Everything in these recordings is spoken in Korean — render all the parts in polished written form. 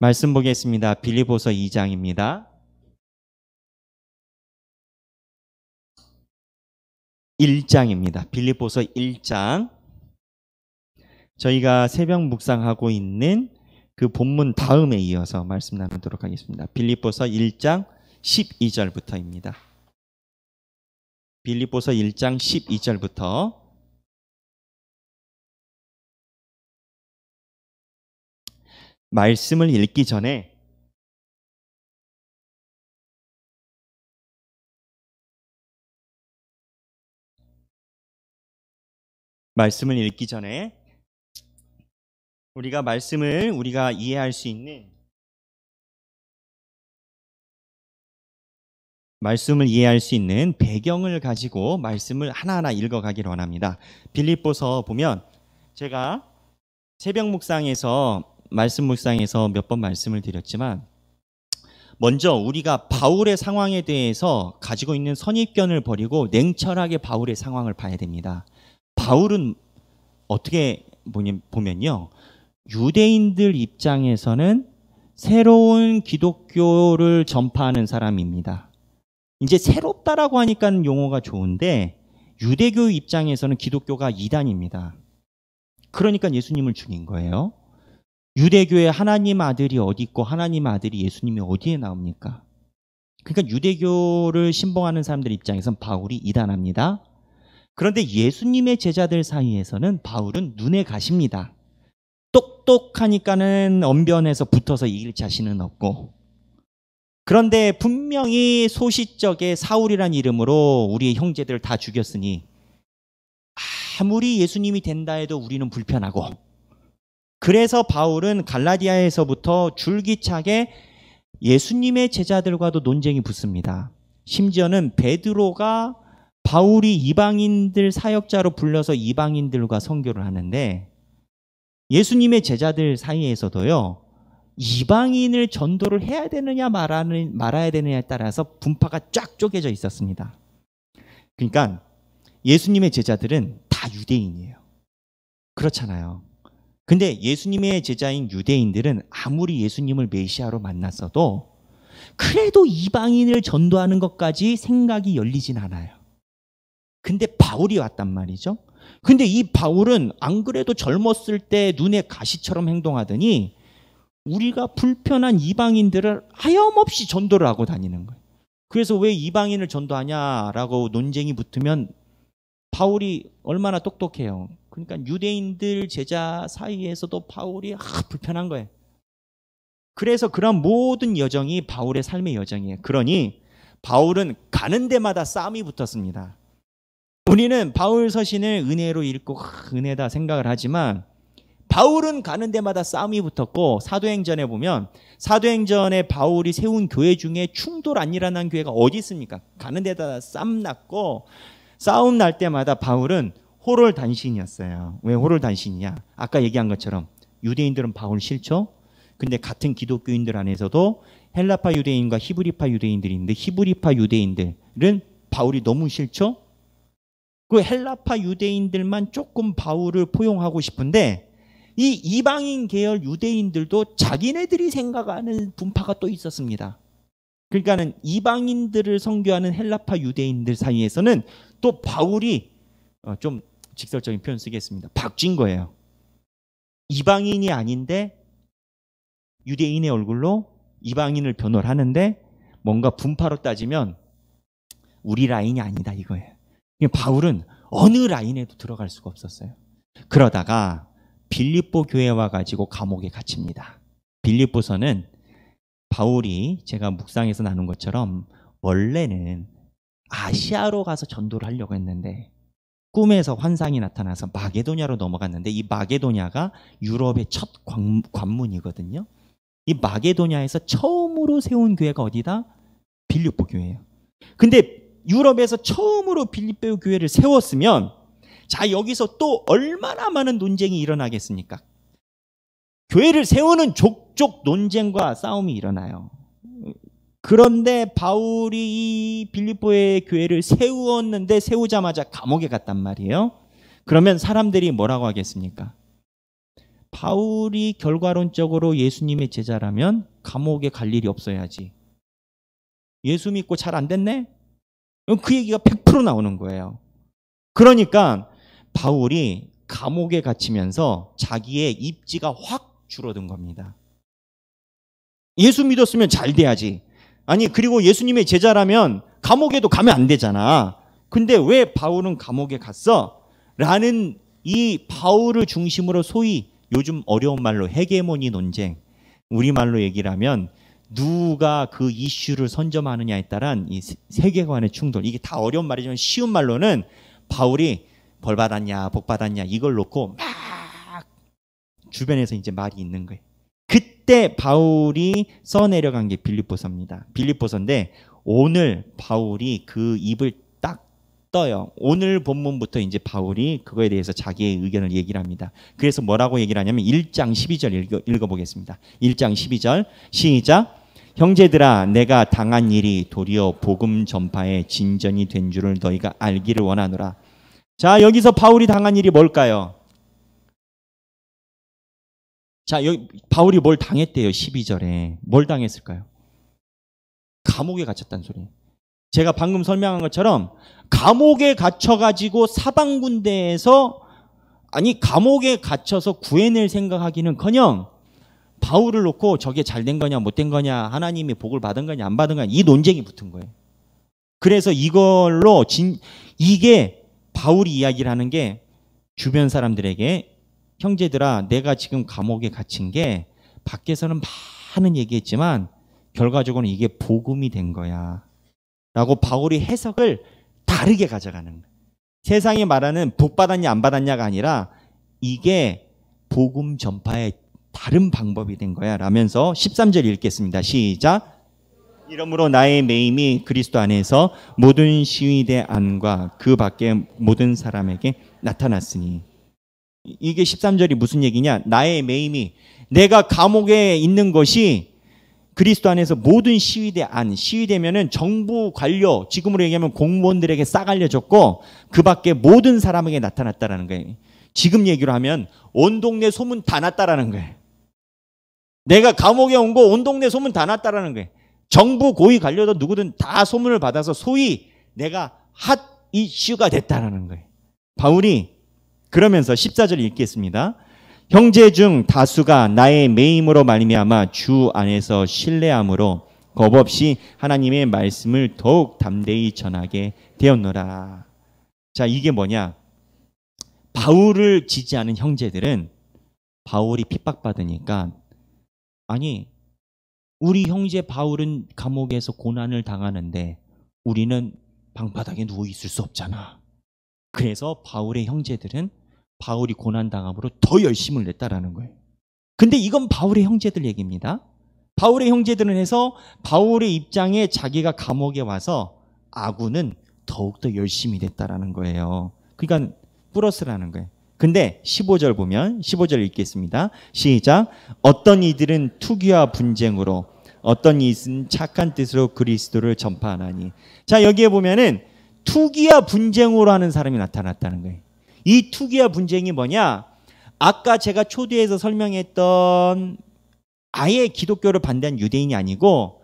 말씀 보겠습니다. 빌립보서 2장입니다. 1장입니다. 빌립보서 1장. 저희가 새벽 묵상하고 있는 그 본문 다음에 이어서 말씀 나누도록 하겠습니다. 빌립보서 1장 12절부터입니다. 빌립보서 1장 12절부터 말씀을 읽기 전에 우리가 이해할 수 있는 배경을 가지고 말씀을 하나하나 읽어가기를 원합니다. 빌립보서 보면 제가 새벽 말씀 묵상에서 몇 번 말씀을 드렸지만, 먼저 우리가 바울의 상황에 대해서 가지고 있는 선입견을 버리고 냉철하게 바울의 상황을 봐야 됩니다. 바울은 어떻게 보면요, 유대인들 입장에서는 새로운 기독교를 전파하는 사람입니다. 이제 새롭다라고 하니까 용어가 좋은데, 유대교 입장에서는 기독교가 이단입니다. 그러니까 예수님을 죽인 거예요. 유대교에 하나님 아들이 어디 있고 하나님 아들이 예수님이 어디에 나옵니까? 그러니까 유대교를 신봉하는 사람들 입장에서는 바울이 이단합니다. 그런데 예수님의 제자들 사이에서는 바울은 눈에 가십니다. 똑똑하니까는 언변에서 붙어서 이길 자신은 없고, 그런데 분명히 소시적에 사울이란 이름으로 우리의 형제들을 다 죽였으니 아무리 예수님이 된다 해도 우리는 불편하고, 그래서 바울은 갈라디아에서부터 줄기차게 예수님의 제자들과도 논쟁이 붙습니다. 심지어는 베드로가 바울이 이방인들 사역자로 불려서 이방인들과 선교를 하는데, 예수님의 제자들 사이에서도요, 이방인을 전도를 해야 되느냐 말아야 되느냐에 따라서 분파가 쫙 쪼개져 있었습니다. 그러니까 예수님의 제자들은 다 유대인이에요. 그렇잖아요. 근데 예수님의 제자인 유대인들은 아무리 예수님을 메시아로 만났어도 그래도 이방인을 전도하는 것까지 생각이 열리진 않아요. 근데 바울이 왔단 말이죠. 근데 이 바울은 안 그래도 젊었을 때 눈에 가시처럼 행동하더니 우리가 불편한 이방인들을 하염없이 전도를 하고 다니는 거예요. 그래서 왜 이방인을 전도하냐라고 논쟁이 붙으면 바울이 얼마나 똑똑해요. 그러니까 유대인들 제자 사이에서도 바울이 불편한 거예요. 그래서 그런 모든 여정이 바울의 삶의 여정이에요. 그러니 바울은 가는 데마다 싸움이 붙었습니다. 우리는 바울 서신을 은혜로 읽고 은혜다 생각을 하지만, 바울은 가는 데마다 싸움이 붙었고, 사도행전에 보면 사도행전에 바울이 세운 교회 중에 충돌 안 일어난 교회가 어디 있습니까? 가는 데다 싸움 났고, 싸움 날 때마다 바울은 호롤단신이었어요. 왜 호롤단신이냐? 아까 얘기한 것처럼 유대인들은 바울 싫죠? 근데 같은 기독교인들 안에서도 헬라파 유대인과 히브리파 유대인들이 있는데, 히브리파 유대인들은 바울이 너무 싫죠? 그 헬라파 유대인들만 조금 바울을 포용하고 싶은데, 이 이방인 계열 유대인들도 자기네들이 생각하는 분파가 또 있었습니다. 그러니까는 이방인들을 선교하는 헬라파 유대인들 사이에서는 또 바울이 좀 직설적인 표현 쓰겠습니다. 박쥔 거예요. 이방인이 아닌데 유대인의 얼굴로 이방인을 변호를 하는데, 뭔가 분파로 따지면 우리 라인이 아니다 이거예요. 바울은 어느 라인에도 들어갈 수가 없었어요. 그러다가 빌립보 교회에 와가지고 감옥에 갇힙니다. 빌립보서는 바울이 제가 묵상에서 나눈 것처럼 원래는 아시아로 가서 전도를 하려고 했는데, 꿈에서 환상이 나타나서 마게도냐로 넘어갔는데, 이 마게도냐가 유럽의 첫 관문이거든요. 이 마게도냐에서 처음으로 세운 교회가 어디다? 빌립보 교회예요. 근데 유럽에서 처음으로 빌립보 교회를 세웠으면, 자, 여기서 또 얼마나 많은 논쟁이 일어나겠습니까? 교회를 세우는 족족 논쟁과 싸움이 일어나요. 그런데 바울이 이 빌립보의 교회를 세우었는데, 세우자마자 감옥에 갔단 말이에요. 그러면 사람들이 뭐라고 하겠습니까? 바울이 결과론적으로 예수님의 제자라면 감옥에 갈 일이 없어야지. 예수 믿고 잘 안 됐네? 그 얘기가 100% 나오는 거예요. 그러니까 바울이 감옥에 갇히면서 자기의 입지가 확 줄어든 겁니다. 예수 믿었으면 잘 돼야지. 아니, 그리고 예수님의 제자라면 감옥에도 가면 안 되잖아. 근데 왜 바울은 감옥에 갔어? 라는 이 바울을 중심으로 소위 요즘 어려운 말로 헤게모니 논쟁, 우리말로 얘기를 하면 누가 그 이슈를 선점하느냐에 따른 이 세계관의 충돌, 이게 다 어려운 말이지만 쉬운 말로는 바울이 벌 받았냐 복 받았냐 이걸 놓고 막 주변에서 이제 말이 있는 거예요. 그때 바울이 써내려간 게 빌립보서입니다. 빌립보서인데 오늘 바울이 그 입을 딱 떠요. 오늘 본문부터 이제 바울이 그거에 대해서 자기의 의견을 얘기를 합니다. 그래서 뭐라고 얘기를 하냐면 1장 12절 읽어보겠습니다. 1장 12절 시작. 형제들아, 내가 당한 일이 도리어 복음 전파의 진전이 된 줄을 너희가 알기를 원하노라. 자, 여기서 바울이 당한 일이 뭘까요? 자, 여기 바울이 뭘 당했대요? 12절에. 뭘 당했을까요? 감옥에 갇혔다는 소리예요. 제가 방금 설명한 것처럼 감옥에 갇혀가지고 사방군대에서, 아니 감옥에 갇혀서 구해낼 생각하기는커녕 바울을 놓고 저게 잘된 거냐 못된 거냐, 하나님이 복을 받은 거냐 안 받은 거냐, 이 논쟁이 붙은 거예요. 그래서 이걸로 이게 바울이 이야기를 하는 게 주변 사람들에게, 형제들아, 내가 지금 감옥에 갇힌 게 밖에서는 많은 얘기했지만 결과적으로는 이게 복음이 된 거야 라고 바울이 해석을 다르게 가져가는 거예요. 세상이 말하는 복 받았냐 안 받았냐가 아니라 이게 복음 전파의 다른 방법이 된 거야 라면서 13절 읽겠습니다. 시작. 이러므로 나의 매임이 그리스도 안에서 모든 시위대 안과 그 밖의 모든 사람에게 나타났으니. 이게 13절이 무슨 얘기냐? 나의 매임이, 내가 감옥에 있는 것이 그리스도 안에서 모든 시위대 안, 시위대면은 정부 관료, 지금으로 얘기하면 공무원들에게 싹 알려졌고 그 밖에 모든 사람에게 나타났다라는 거예요. 지금 얘기로 하면 온 동네 소문 다 났다라는 거예요. 내가 감옥에 온 거 온 동네 소문 다 났다라는 거예요. 정부 고위 관료도 누구든 다 소문을 받아서 소위 내가 핫 이슈가 됐다라는 거예요. 바울이 그러면서 14절 읽겠습니다. 형제 중 다수가 나의 매임으로 말미암아 주 안에서 신뢰함으로 겁없이 하나님의 말씀을 더욱 담대히 전하게 되었노라. 자, 이게 뭐냐? 바울을 지지하는 형제들은 바울이 핍박받으니까, 아니 우리 형제 바울은 감옥에서 고난을 당하는데 우리는 방바닥에 누워 있을 수 없잖아. 그래서 바울의 형제들은 바울이 고난당함으로 더 열심을 냈다라는 거예요. 근데 이건 바울의 형제들 얘기입니다. 바울의 형제들은 해서 바울의 입장에 자기가 감옥에 와서 아군은 더욱더 열심히 됐다라는 거예요. 그러니까 플러스라는 거예요. 근데 15절 보면, 15절 읽겠습니다. 시작. 어떤 이들은 투기와 분쟁으로, 어떤 이는 착한 뜻으로 그리스도를 전파하나니. 자, 여기에 보면은 투기와 분쟁으로 하는 사람이 나타났다는 거예요. 이 투기와 분쟁이 뭐냐? 아까 제가 초대에서 설명했던 아예 기독교를 반대한 유대인이 아니고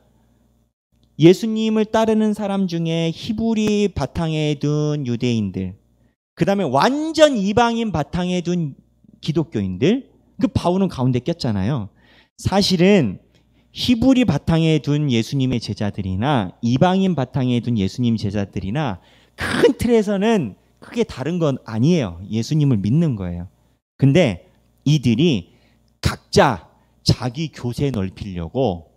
예수님을 따르는 사람 중에 히브리 바탕에 둔 유대인들, 그 다음에 완전 이방인 바탕에 둔 기독교인들, 그 바울은 가운데 꼈잖아요. 사실은 히브리 바탕에 둔 예수님의 제자들이나 이방인 바탕에 둔 예수님 제자들이나 큰 틀에서는 크게 다른 건 아니에요. 예수님을 믿는 거예요. 근데 이들이 각자 자기 교세 넓히려고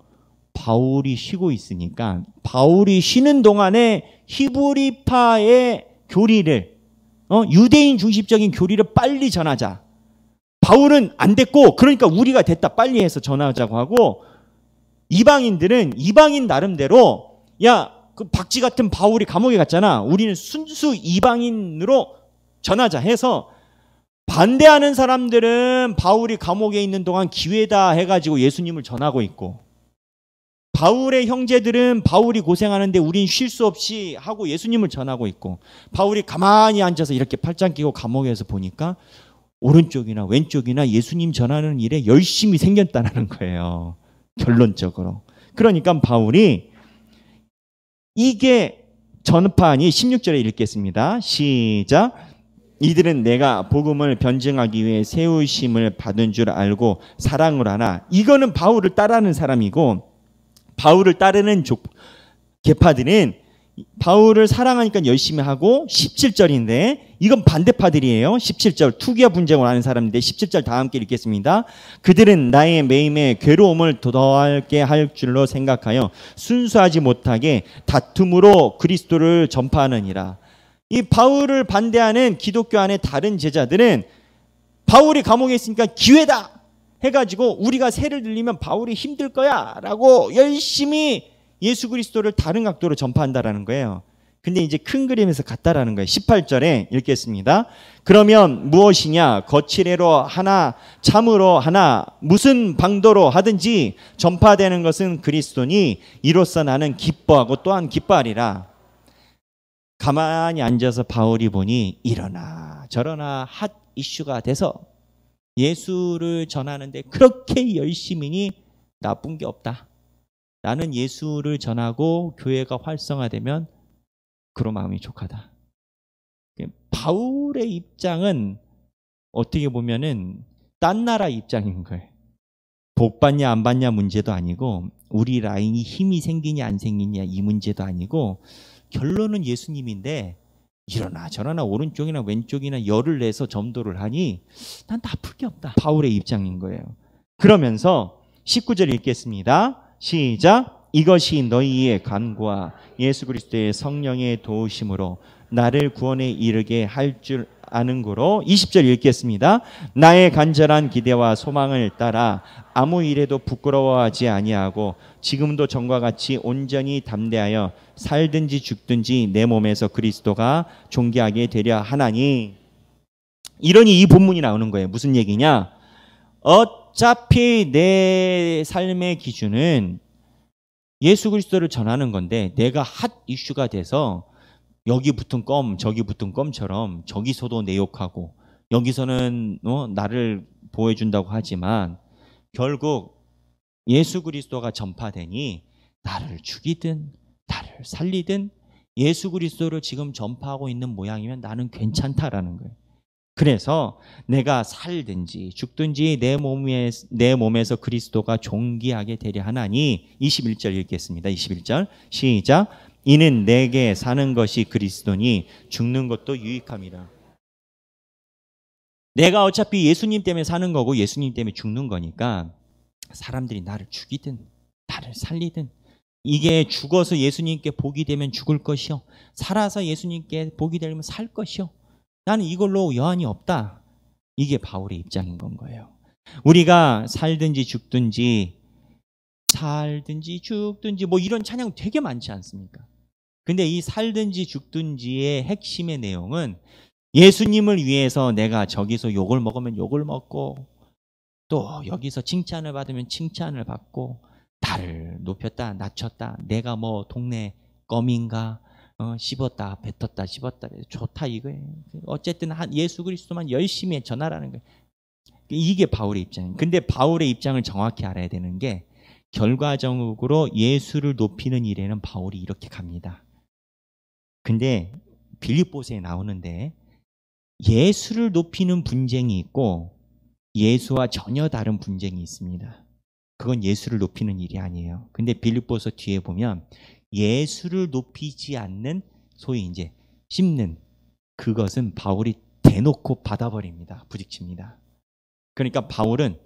바울이 쉬고 있으니까 바울이 쉬는 동안에 히브리파의 교리를, 유대인 중심적인 교리를 빨리 전하자. 바울은 안 됐고 그러니까 우리가 됐다, 빨리 해서 전하자고 하고, 이방인들은 이방인 나름대로, 야, 그 박쥐 같은 바울이 감옥에 갔잖아, 우리는 순수 이방인으로 전하자 해서 반대하는 사람들은 바울이 감옥에 있는 동안 기회다 해가지고 예수님을 전하고 있고, 바울의 형제들은 바울이 고생하는데 우린 쉴 수 없이 하고 예수님을 전하고 있고, 바울이 가만히 앉아서 이렇게 팔짱 끼고 감옥에서 보니까 오른쪽이나 왼쪽이나 예수님 전하는 일에 열심히 생겼다는 거예요. 결론적으로. 그러니까 바울이 이게 전파니 16절에 읽겠습니다. 시작. 이들은 내가 복음을 변증하기 위해 세우심을 받은 줄 알고 사랑을 하나. 이거는 바울을 따르는 사람이고, 바울을 따르는 계파들은 바울을 사랑하니까 열심히 하고, 17절인데 이건 반대파들이에요. 17절 투기와 분쟁을 하는 사람인데 17절 다 함께 읽겠습니다. 그들은 나의 매임에 괴로움을 더하게 할 줄로 생각하여 순수하지 못하게 다툼으로 그리스도를 전파하느니라. 이 바울을 반대하는 기독교 안에 다른 제자들은 바울이 감옥에 있으니까 기회다 해가지고 우리가 세를 들리면 바울이 힘들 거야 라고 열심히 예수 그리스도를 다른 각도로 전파한다라는 거예요. 근데 이제 큰 그림에서 같다라는 거예요. 18절에 읽겠습니다. 그러면 무엇이냐? 거칠애로 하나, 참으로 하나, 무슨 방도로 하든지 전파되는 것은 그리스도니 이로써 나는 기뻐하고 또한 기뻐하리라. 가만히 앉아서 바울이 보니 이러나 저러나 핫 이슈가 돼서 예수를 전하는데 그렇게 열심히니 나쁜 게 없다. 나는 예수를 전하고 교회가 활성화되면 그런 마음이 족하다. 바울의 입장은 어떻게 보면은 딴 나라 입장인 거예요. 복 받냐 안 받냐 문제도 아니고, 우리 라인이 힘이 생기냐 안 생기냐 이 문제도 아니고, 결론은 예수님인데 이러나 저러나 오른쪽이나 왼쪽이나 열을 내서 전도를 하니 난 나쁠 게 없다. 바울의 입장인 거예요. 그러면서 19절 읽겠습니다. 시작. 이것이 너희의 간구와 예수 그리스도의 성령의 도우심으로 나를 구원에 이르게 할 줄 아는 거로. 20절 읽겠습니다. 나의 간절한 기대와 소망을 따라 아무 일에도 부끄러워하지 아니하고 지금도 전과 같이 온전히 담대하여 살든지 죽든지 내 몸에서 그리스도가 존귀하게 되려 하나니. 이러니 이 본문이 나오는 거예요. 무슨 얘기냐? 어차피 내 삶의 기준은 예수 그리스도를 전하는 건데, 내가 핫 이슈가 돼서 여기 붙은 껌 저기 붙은 껌처럼 저기서도 내 욕하고 여기서는 나를 보호해준다고 하지만 결국 예수 그리스도가 전파되니 나를 죽이든 나를 살리든 예수 그리스도를 지금 전파하고 있는 모양이면 나는 괜찮다라는 거예요. 그래서 내가 살든지 죽든지 내 몸에서 그리스도가 존귀하게 되려 하나니. 21절 읽겠습니다. 21절 시작. 이는 내게 사는 것이 그리스도니 죽는 것도 유익함이라. 내가 어차피 예수님 때문에 사는 거고 예수님 때문에 죽는 거니까 사람들이 나를 죽이든 나를 살리든, 이게 죽어서 예수님께 복이 되면 죽을 것이요, 살아서 예수님께 복이 되면 살 것이요, 나는 이걸로 여한이 없다. 이게 바울의 입장인 건 거예요. 우리가 살든지 죽든지 뭐 이런 찬양 되게 많지 않습니까? 근데 이 살든지 죽든지의 핵심의 내용은 예수님을 위해서 내가 저기서 욕을 먹으면 욕을 먹고 또 여기서 칭찬을 받으면 칭찬을 받고, 나를 높였다 낮췄다, 내가 뭐 동네 껌인가, 씹었다 뱉었다 씹었다 좋다 이거예요. 어쨌든 예수 그리스도만 열심히 전하라는 거예요. 이게 바울의 입장이에요. 근데 바울의 입장을 정확히 알아야 되는 게, 결과적으로 예수를 높이는 일에는 바울이 이렇게 갑니다. 근데 빌립보서에 나오는데 예수를 높이는 분쟁이 있고 예수와 전혀 다른 분쟁이 있습니다. 그건 예수를 높이는 일이 아니에요. 근데 빌립보서 뒤에 보면 예수를 높이지 않는 소위 이제 씹는 그것은 바울이 대놓고 받아버립니다. 부딪힙니다. 그러니까 바울은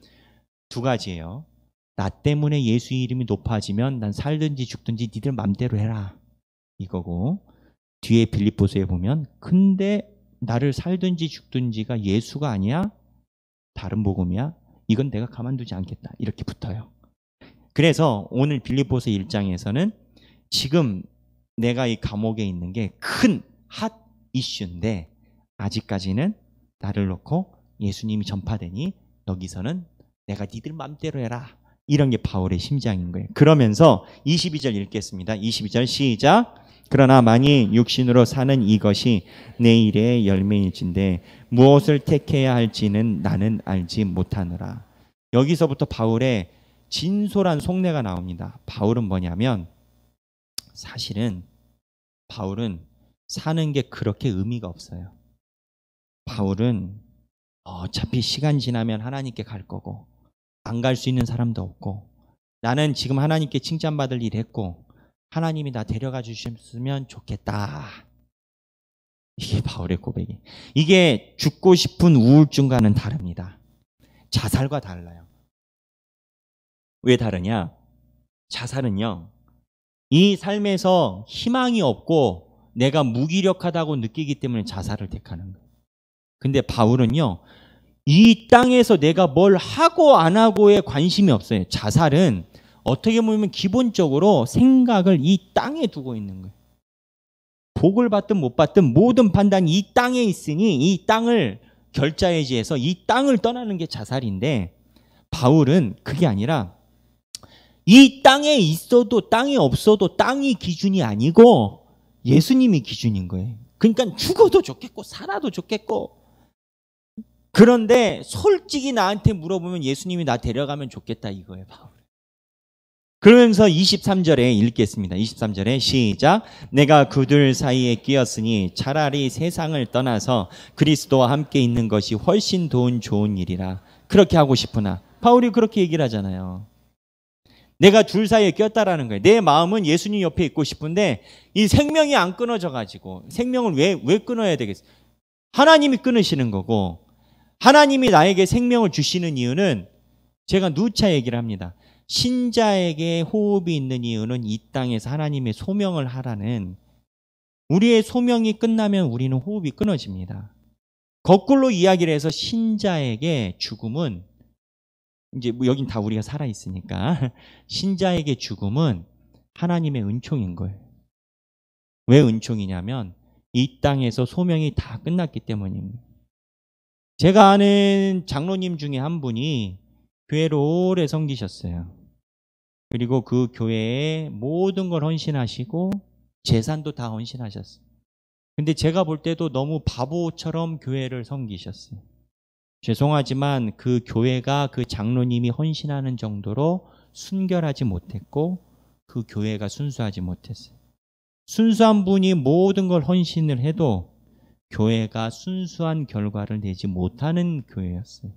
두 가지예요. 나 때문에 예수 이름이 높아지면 난 살든지 죽든지 니들 맘대로 해라 이거고, 뒤에 빌립보서에 보면 근데 나를 살든지 죽든지가 예수가 아니야? 다른 복음이야? 이건 내가 가만두지 않겠다. 이렇게 붙어요. 그래서 오늘 빌립보서 1장에서는 지금 내가 이 감옥에 있는 게 큰 핫 이슈인데 아직까지는 나를 놓고 예수님이 전파되니 여기서는 내가 니들 맘대로 해라. 이런 게 바울의 심장인 거예요. 그러면서 22절 읽겠습니다. 22절 시작. 그러나 만일 육신으로 사는 이것이 내 일의 열매일진데 무엇을 택해야 할지는 나는 알지 못하노라. 여기서부터 바울의 진솔한 속내가 나옵니다. 바울은 뭐냐면 사실은 바울은 사는 게 그렇게 의미가 없어요. 바울은 어차피 시간 지나면 하나님께 갈 거고 안 갈 수 있는 사람도 없고 나는 지금 하나님께 칭찬받을 일 했고 하나님이 나 데려가 주셨으면 좋겠다. 이게 바울의 고백이. 이게 죽고 싶은 우울증과는 다릅니다. 자살과 달라요. 왜 다르냐? 자살은요, 이 삶에서 희망이 없고 내가 무기력하다고 느끼기 때문에 자살을 택하는 거예요. 근데 바울은요, 이 땅에서 내가 뭘 하고 안 하고에 관심이 없어요. 자살은 어떻게 보면 기본적으로 생각을 이 땅에 두고 있는 거예요. 복을 받든 못 받든 모든 판단이 이 땅에 있으니 이 땅을 결자해지해서 이 땅을 떠나는 게 자살인데, 바울은 그게 아니라 이 땅에 있어도 땅이 없어도 땅이 기준이 아니고 예수님이 기준인 거예요. 그러니까 죽어도 좋겠고 살아도 좋겠고, 그런데 솔직히 나한테 물어보면 예수님이 나 데려가면 좋겠다 이거예요, 바울. 그러면서 23절에 읽겠습니다. 23절에 시작. 내가 그들 사이에 끼었으니 차라리 세상을 떠나서 그리스도와 함께 있는 것이 훨씬 좋은 일이라. 그렇게 하고 싶으나, 바울이 그렇게 얘기를 하잖아요. 내가 둘 사이에 꼈다라는 거예요. 내 마음은 예수님 옆에 있고 싶은데 이 생명이 안 끊어져 가지고, 생명을 왜 끊어야 되겠어요? 하나님이 끊으시는 거고, 하나님이 나에게 생명을 주시는 이유는, 제가 누차 얘기를 합니다. 신자에게 호흡이 있는 이유는 이 땅에서 하나님의 소명을 하라는, 우리의 소명이 끝나면 우리는 호흡이 끊어집니다. 거꾸로 이야기를 해서 신자에게 죽음은, 이제 뭐 여긴 다 우리가 살아있으니까 신자에게 죽음은 하나님의 은총인 거예요. 왜 은총이냐면 이 땅에서 소명이 다 끝났기 때문입니다. 제가 아는 장로님 중에 한 분이 교회를 오래 섬기셨어요. 그리고 그 교회에 모든 걸 헌신하시고 재산도 다 헌신하셨어요. 근데 제가 볼 때도 너무 바보처럼 교회를 섬기셨어요. 죄송하지만 그 교회가 그 장로님이 헌신하는 정도로 순결하지 못했고 그 교회가 순수하지 못했어요. 순수한 분이 모든 걸 헌신을 해도 교회가 순수한 결과를 내지 못하는 교회였어요.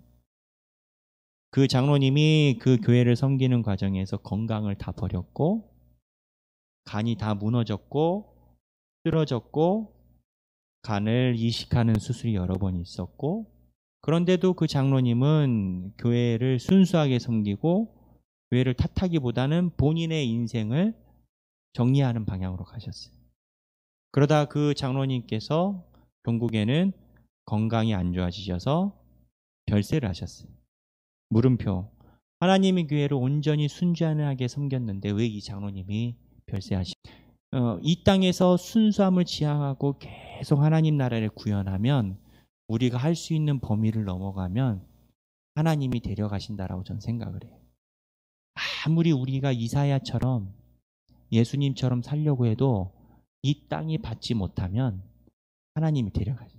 그 장로님이 그 교회를 섬기는 과정에서 건강을 다 버렸고 간이 다 무너졌고 쓰러졌고 간을 이식하는 수술이 여러 번 있었고, 그런데도 그 장로님은 교회를 순수하게 섬기고 교회를 탓하기보다는 본인의 인생을 정리하는 방향으로 가셨어요. 그러다 그 장로님께서 결국에는 건강이 안 좋아지셔서 별세를 하셨어요. 물음표. 하나님의 교회를 온전히 순전하게 섬겼는데 왜 이 장로님이 별세하시? 이 땅에서 순수함을 지향하고 계속 하나님 나라를 구현하면, 우리가 할 수 있는 범위를 넘어가면 하나님이 데려가신다라고 저는 생각을 해요. 아무리 우리가 이사야처럼 예수님처럼 살려고 해도 이 땅이 받지 못하면 하나님이 데려가요.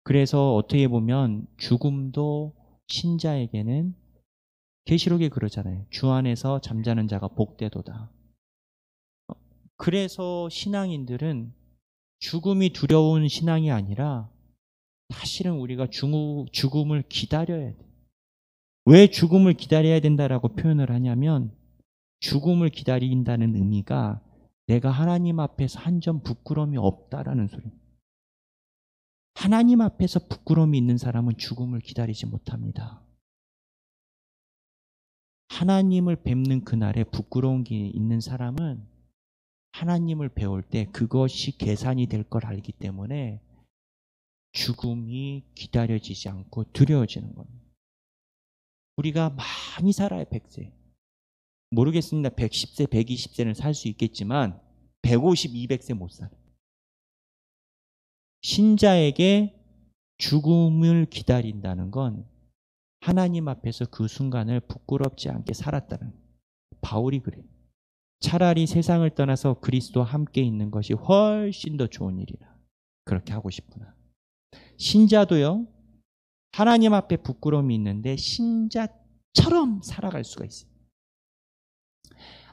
그래서 어떻게 보면 죽음도 신자에게는, 계시록에 그러잖아요. 주 안에서 잠자는 자가 복되도다. 그래서 신앙인들은 죽음이 두려운 신앙이 아니라 사실은 우리가 죽음을 기다려야 돼. 왜 죽음을 기다려야 된다라고 표현을 하냐면, 죽음을 기다린다는 의미가 내가 하나님 앞에서 한 점 부끄러움이 없다라는 소리입니다. 하나님 앞에서 부끄러움이 있는 사람은 죽음을 기다리지 못합니다. 하나님을 뵙는 그날에 부끄러운 게 있는 사람은 하나님을 배울 때 그것이 계산이 될 걸 알기 때문에 죽음이 기다려지지 않고 두려워지는 겁니다. 우리가 많이 살아요. 100세. 모르겠습니다. 110세, 120세는 살 수 있겠지만 150, 200세 못 살아요. 신자에게 죽음을 기다린다는 건 하나님 앞에서 그 순간을 부끄럽지 않게 살았다는 거예요. 바울이 그래요. 차라리 세상을 떠나서 그리스도와 함께 있는 것이 훨씬 더 좋은 일이라. 그렇게 하고 싶구나. 신자도요, 하나님 앞에 부끄러움이 있는데 신자처럼 살아갈 수가 있어요.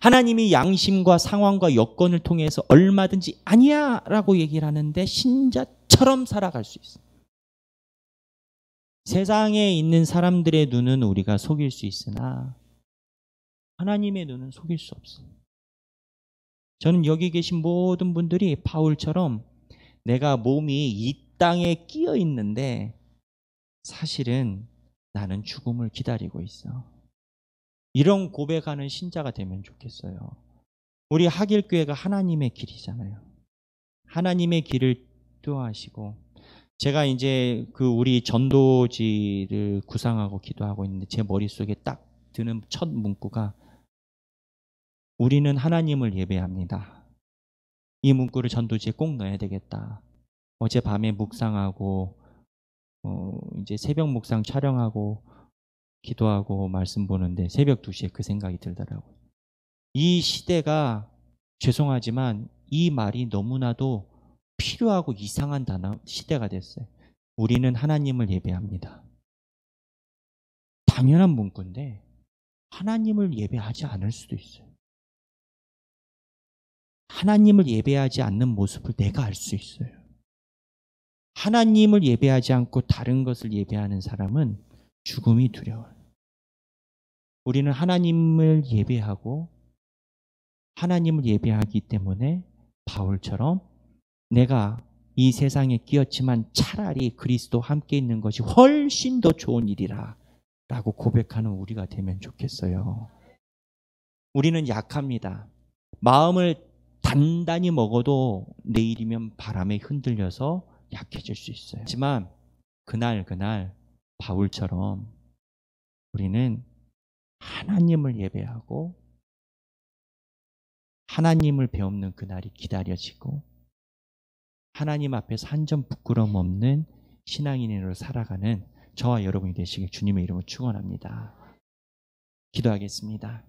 하나님이 양심과 상황과 여건을 통해서 얼마든지 아니야 라고 얘기를 하는데 신자처럼 살아갈 수 있어요. 세상에 있는 사람들의 눈은 우리가 속일 수 있으나 하나님의 눈은 속일 수 없어요. 저는 여기 계신 모든 분들이 바울처럼 내가 몸이 이 땅에 끼어 있는데 사실은 나는 죽음을 기다리고 있어. 이런 고백하는 신자가 되면 좋겠어요. 우리 하길교회가 하나님의 길이잖아요. 하나님의 길을 뚜하시고, 제가 이제 우리 전도지를 구상하고 기도하고 있는데 제 머릿속에 딱 드는 첫 문구가 우리는 하나님을 예배합니다. 이 문구를 전도지에 꼭 넣어야 되겠다. 어젯밤에 묵상하고 이제 새벽 묵상 촬영하고 기도하고 말씀 보는데 새벽 2시에 그 생각이 들더라고요. 이 시대가 죄송하지만 이 말이 너무나도 필요하고 이상한 단어 시대가 됐어요. 우리는 하나님을 예배합니다. 당연한 문구인데 하나님을 예배하지 않을 수도 있어요. 하나님을 예배하지 않는 모습을 내가 알 수 있어요. 하나님을 예배하지 않고 다른 것을 예배하는 사람은 죽음이 두려워요. 우리는 하나님을 예배하고 하나님을 예배하기 때문에 바울처럼 내가 이 세상에 끼었지만 차라리 그리스도와 함께 있는 것이 훨씬 더 좋은 일이라 라고 고백하는 우리가 되면 좋겠어요. 우리는 약합니다. 마음을 단단히 먹어도 내일이면 바람에 흔들려서 약해질 수 있어요. 하지만 그날 바울처럼 우리는 하나님을 예배하고 하나님을 배우는 그날이 기다려지고 하나님 앞에서 한 점 부끄러움 없는 신앙인으로 살아가는 저와 여러분이 되시길 주님의 이름으로 축원합니다. 기도하겠습니다.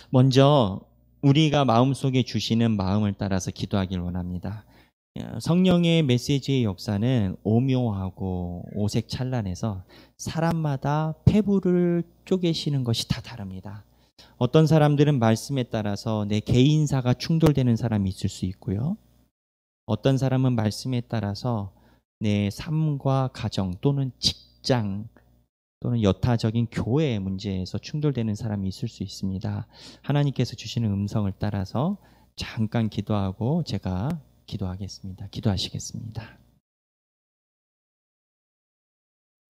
먼저 우리가 마음속에 주시는 마음을 따라서 기도하길 원합니다. 성령의 메시지의 역사는 오묘하고 오색찬란해서 사람마다 폐부를 쪼개시는 것이 다 다릅니다. 어떤 사람들은 말씀에 따라서 내 개인사가 충돌되는 사람이 있을 수 있고요. 어떤 사람은 말씀에 따라서 내 삶과 가정 또는 직장 또는 여타적인 교회의 문제에서 충돌되는 사람이 있을 수 있습니다. 하나님께서 주시는 음성을 따라서 잠깐 기도하고 제가 기도하겠습니다. 기도하시겠습니다.